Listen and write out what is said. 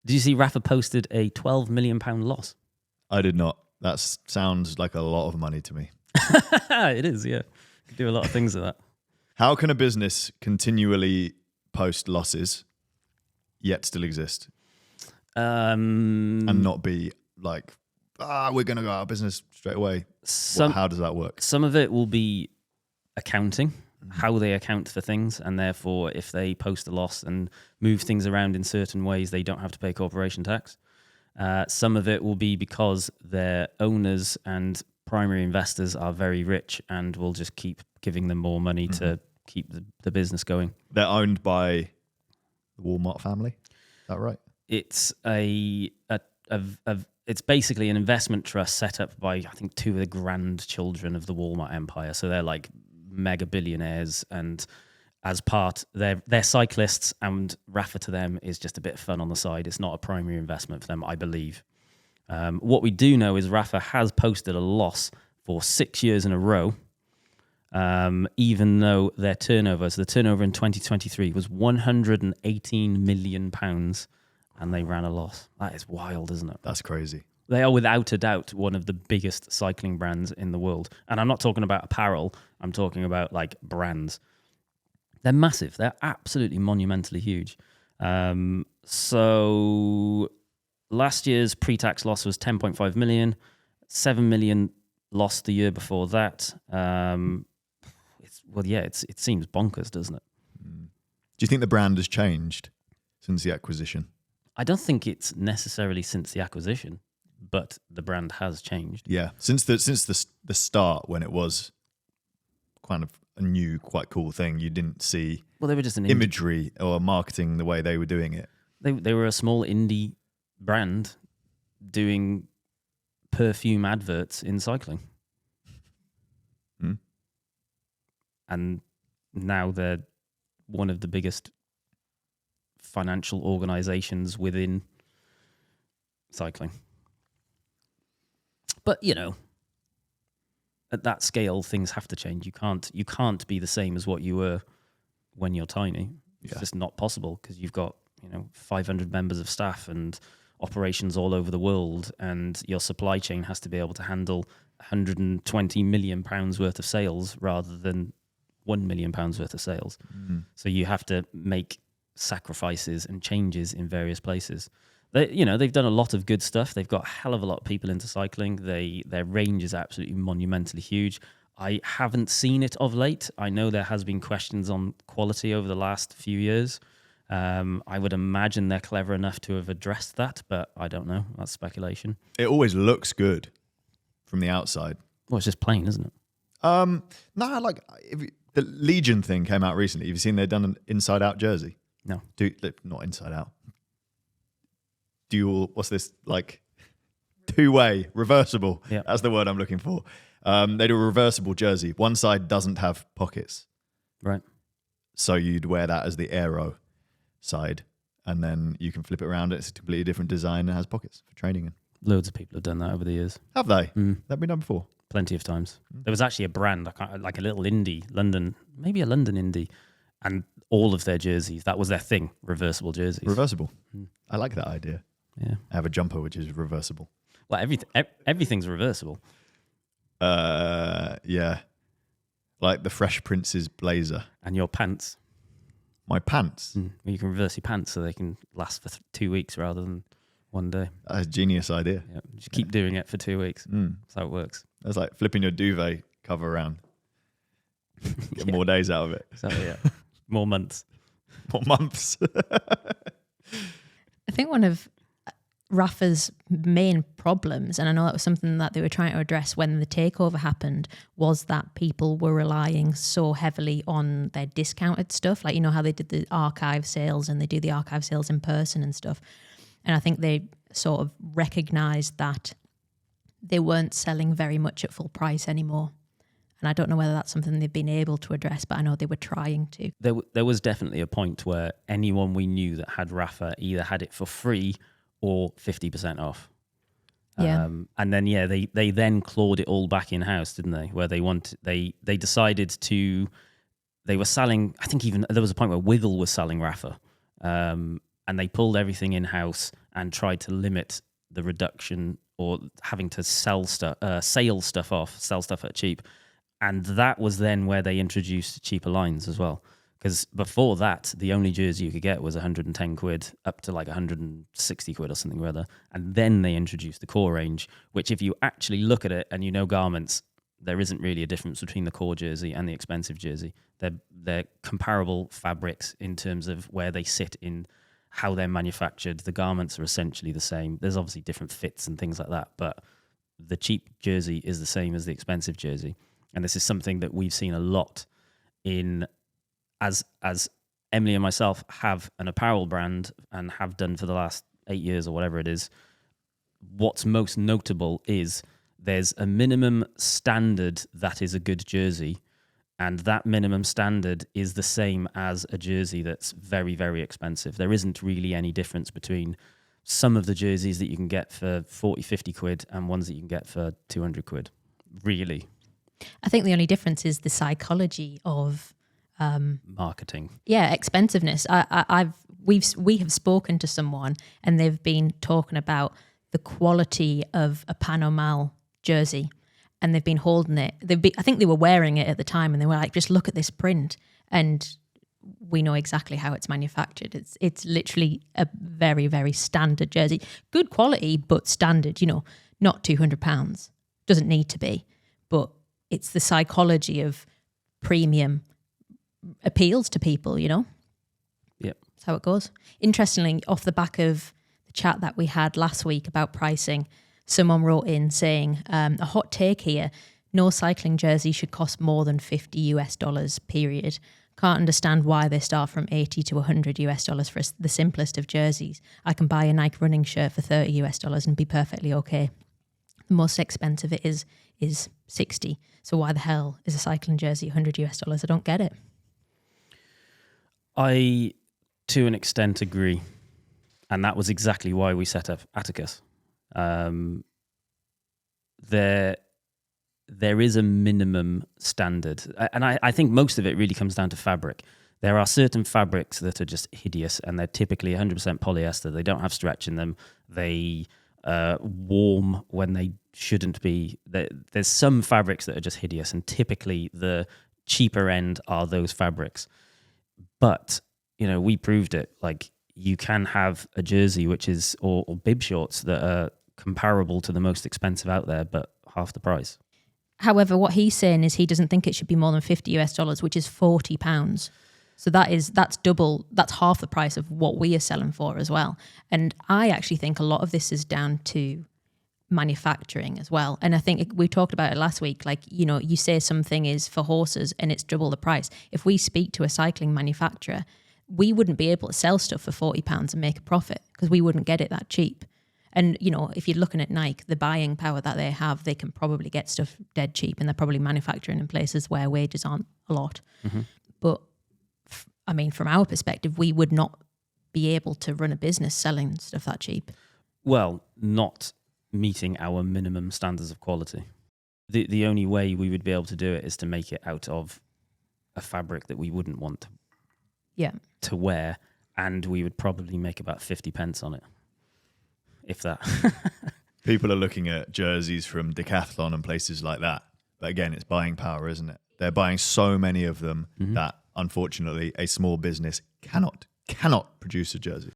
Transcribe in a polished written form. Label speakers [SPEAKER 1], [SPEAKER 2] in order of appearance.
[SPEAKER 1] Did you see Rapha posted a £12 million loss?
[SPEAKER 2] I did not. That sounds like a lot of money to me.
[SPEAKER 1] It is, yeah. You can do a lot of things with that.
[SPEAKER 2] How can a business continually post losses yet still exist? And not be like, we're going to go out of business straight away. How does that work?
[SPEAKER 1] Some of it will be accounting, how they account for things, and therefore if they post a loss and move things around in certain ways, they don't have to pay corporation tax. Some of it will be because their owners and primary investors are very rich and will just keep giving them more money to keep the business going.
[SPEAKER 2] They're owned by the Walmart family. Is that right?
[SPEAKER 1] It's it's basically an investment trust set up by, I think, two of the grandchildren of the Walmart empire. So they're like mega billionaires, and as part, they're cyclists, and Rapha to them is just a bit of fun on the side. It's not a primary investment for them, I believe. What we do know is Rapha has posted a loss for 6 years in a row, even though their turnover, so the turnover in 2023 was £118 million, and they ran a loss. That is wild, isn't it?
[SPEAKER 2] That's crazy.
[SPEAKER 1] They are without a doubt one of the biggest cycling brands in the world. And I'm not talking about apparel. I'm talking about like brands. They're massive. They're absolutely monumentally huge. So last year's pre-tax loss was 10.5 million, 7 million lost the year before that. It seems bonkers, doesn't it?
[SPEAKER 2] Do you think the brand has changed since the acquisition?
[SPEAKER 1] I don't think it's necessarily since the acquisition, but the brand has changed.
[SPEAKER 2] Yeah, since the start, when it was kind of a new, quite cool thing, you didn't see
[SPEAKER 1] they were just an
[SPEAKER 2] imagery or marketing the way they were doing it.
[SPEAKER 1] They were a small indie brand doing perfume adverts in cycling. And now they're one of the biggest financial organizations within cycling. But, at that scale, things have to change. You can't be the same as what you were when you're tiny. It's just not possible, because you've got 500 members of staff and operations all over the world, and your supply chain has to be able to handle £120 million worth of sales rather than £1 million worth of sales. So you have to make sacrifices and changes in various places. They've done a lot of good stuff. They've got a hell of a lot of people into cycling. Their range is absolutely monumentally huge. I haven't seen it of late. I know there has been questions on quality over the last few years. I would imagine they're clever enough to have addressed that, but I don't know. That's speculation.
[SPEAKER 2] It always looks good from the outside.
[SPEAKER 1] Well, it's just plain, isn't it?
[SPEAKER 2] The Legion thing came out recently. Have you seen they've done an inside-out jersey?
[SPEAKER 1] No.
[SPEAKER 2] Not inside-out. Dual, what's this, like two-way, reversible.
[SPEAKER 1] Yeah.
[SPEAKER 2] That's the word I'm looking for. They do a reversible jersey. One side doesn't have pockets.
[SPEAKER 1] Right.
[SPEAKER 2] So you'd wear that as the aero side, and then you can flip it around. It's a completely different design and has pockets for training in.
[SPEAKER 1] Loads of people have done that over the years.
[SPEAKER 2] Have they? That been done before?
[SPEAKER 1] Plenty of times. There was actually a brand, like a little indie, maybe a London indie, and all of their jerseys, that was their thing, reversible jerseys.
[SPEAKER 2] Reversible. I like that idea.
[SPEAKER 1] Yeah.
[SPEAKER 2] I have a jumper which is reversible.
[SPEAKER 1] Well, everything's reversible.
[SPEAKER 2] Yeah. Like the Fresh Prince's blazer.
[SPEAKER 1] And your pants.
[SPEAKER 2] My pants?
[SPEAKER 1] Well, you can reverse your pants so they can last for 2 weeks rather than one day.
[SPEAKER 2] That's a genius idea.
[SPEAKER 1] Yeah, just keep doing it for 2 weeks. That's how it works.
[SPEAKER 2] That's like flipping your duvet cover around. Get more days out of it.
[SPEAKER 1] Exactly, yeah. More months.
[SPEAKER 2] More months.
[SPEAKER 3] I think one of Rapha's main problems, and I know that was something that they were trying to address when the takeover happened, was that people were relying so heavily on their discounted stuff. Like, how they did the archive sales, and they do the archive sales in person and stuff. And I think they sort of recognised that they weren't selling very much at full price anymore. And I don't know whether that's something they've been able to address, but I know they were trying to.
[SPEAKER 1] There was definitely a point where anyone we knew that had Rapha either had it for free or 50% off.
[SPEAKER 3] Yeah.
[SPEAKER 1] And then, they then clawed it all back in-house, didn't they? Where they decided to, they were selling, I think even, there was a point where Wiggle was selling Rapha. And they pulled everything in-house and tried to limit the reduction or having to sell stuff at cheap. And that was then where they introduced cheaper lines as well. Because before that, the only jersey you could get was 110 quid up to like 160 quid or something or other. And then they introduced the core range, which if you actually look at it and you know garments, there isn't really a difference between the core jersey and the expensive jersey. They're comparable fabrics in terms of where they sit in how they're manufactured. The garments are essentially the same. There's obviously different fits and things like that, but the cheap jersey is the same as the expensive jersey. And this is something that we've seen a lot in, as Emily and myself have an apparel brand and have done for the last 8 years or whatever it is. What's most notable is there's a minimum standard that is a good jersey, and that minimum standard is the same as a jersey that's very, very expensive. There isn't really any difference between some of the jerseys that you can get for 40, 50 quid and ones that you can get for 200 quid, really.
[SPEAKER 3] I think the only difference is the psychology of
[SPEAKER 1] marketing.
[SPEAKER 3] Yeah, expensiveness. We have spoken to someone and they've been talking about the quality of a Panomal jersey, and they've been holding it. I think they were wearing it at the time, and they were like, "Just look at this print," and we know exactly how it's manufactured. It's literally a very, very standard jersey, good quality but standard. Not £200. Doesn't need to be, but it's the psychology of premium appeals to people.
[SPEAKER 1] Yep,
[SPEAKER 3] that's how it goes. Interestingly, off the back of the chat that we had last week about pricing, someone wrote in saying, a hot take here, no cycling jersey should cost more than $50 period. Can't understand why they start from $80 to $100 for the simplest of jerseys. I can buy a Nike running shirt for $30 and be perfectly okay. The most expensive it is $60. So why the hell is a cycling jersey $100? I don't get it.
[SPEAKER 1] I, to an extent, agree. And that was exactly why we set up Attacus. There is a minimum standard. And I think most of it really comes down to fabric. There are certain fabrics that are just hideous, and they're typically 100% polyester. They don't have stretch in them. They warm when they shouldn't be. There's some fabrics that are just hideous, and typically the cheaper end are those fabrics. But, we proved it. Like, you can have a jersey which is, or bib shorts that are comparable to the most expensive out there, but half the price.
[SPEAKER 3] However, what he's saying is he doesn't think it should be more than $50, which is £40. So that's double, that's half the price of what we are selling for as well. And I actually think a lot of this is down to manufacturing as well. And I think we talked about it last week, like, you say something is for horses and it's double the price. If we speak to a cycling manufacturer, we wouldn't be able to sell stuff for £40 and make a profit because we wouldn't get it that cheap. And, if you're looking at Nike, the buying power that they have, they can probably get stuff dead cheap, and they're probably manufacturing in places where wages aren't a lot. Mm-hmm. But, from our perspective, we would not be able to run a business selling stuff that cheap.
[SPEAKER 1] Well, not meeting our minimum standards of quality. The only way we would be able to do it is to make it out of a fabric that we wouldn't want to wear, and we would probably make about 50 pence on it, if that.
[SPEAKER 2] People are looking at jerseys from Decathlon and places like that, but again, it's buying power, isn't it? They're buying so many of them that, unfortunately, a small business cannot produce a jersey.